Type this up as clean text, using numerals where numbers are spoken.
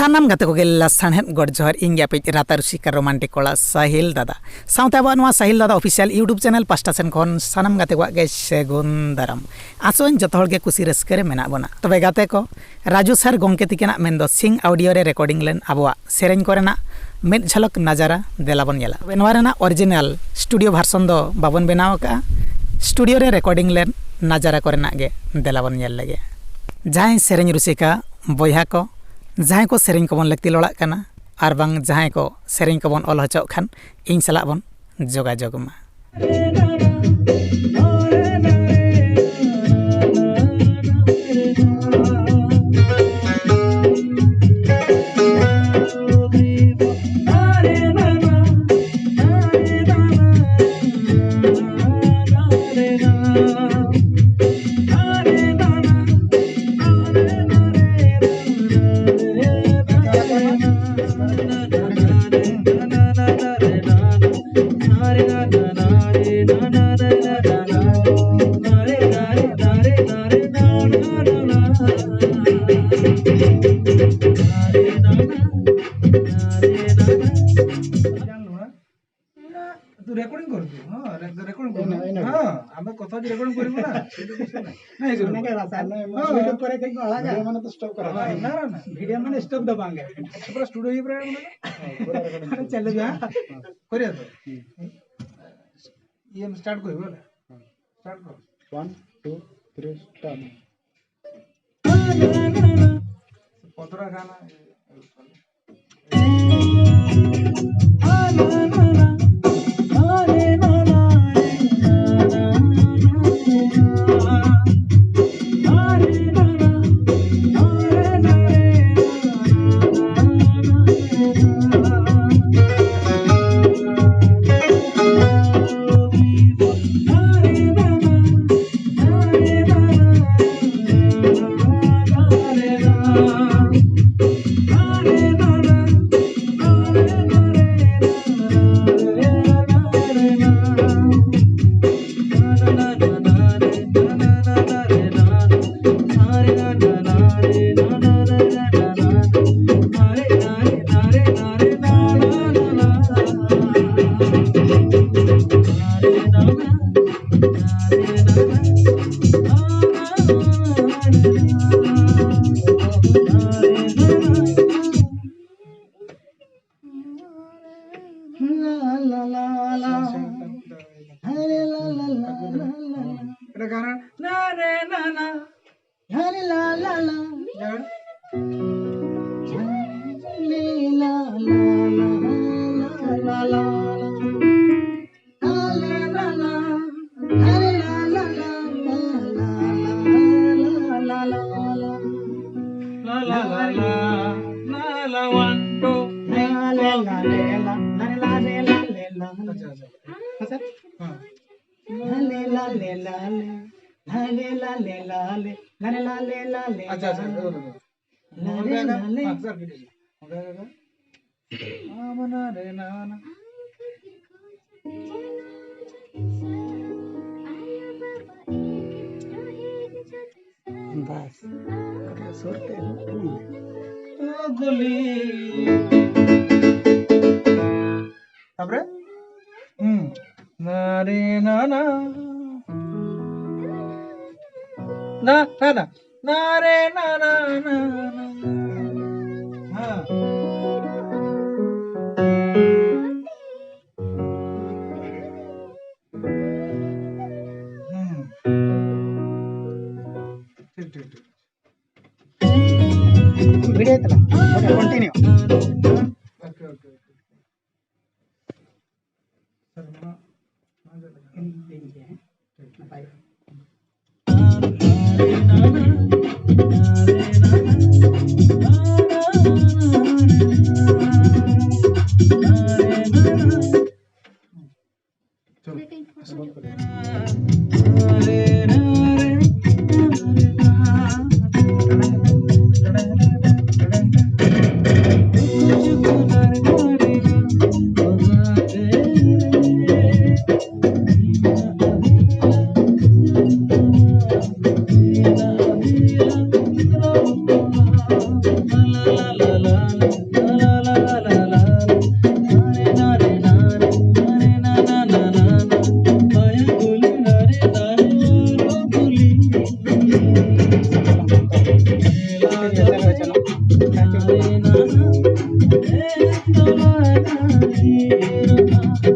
सानाम गाते को गेला सानहेद गड जोहर इंग पे राता रुसिका रोमांटिक कोला साहिल दादा साउते अब नवा साहिल दादा official YouTube channel pasta Sen खन सानाम गाते को गे सेगुन दाराम आसोन जतो हर गे खुशी रस्के रे मेना बना तबे गाते को राजू सर गोंके तिकेना मेन सिंह ऑडियो रे रिकॉर्डिंग लेन अबवा सेरेन कोरेना मेद झलक नजारा देलाबन येला नवा रेना ओरिजिनल स्टूडियो वर्सन दो बाबन बनाव का स्टूडियो रे रिकॉर्डिंग लेन नजारा कोरेना गे देलाबन येल लगे जाय सेरेन रुसिका बयहा को जहाँ को सेरें को बन लक्ति लड़ा कना आर बांग जहाँ को सेरें को बन ऑल हचो खान इन सला बन जोगाजोग मा रेकॉर्डिंग कर दो हां रेकॉर्डिंग कर हां हमें कथा जी रेकॉर्डिंग करिबो ना नहीं जरूर ना के वीडियो करे के अलग है माने तो स्टॉप करा ना ना वीडियो माने स्टॉप दबाएंगे पूरा स्टूडियो ही पूरा रेकॉर्डिंग चल जा करिया तो ये स्टार्ट करिबो ना स्टार्ट कर 1 2 3 स्टार्ट पतरा गाना अच्छा अच्छा बस सुरते गोली अपरे नारे नाना ना ना ना नारे नाना ना हाँ ठीक ठीक ठीक वीडियो तला okay continue okay okay sir la la la लगा दे रहा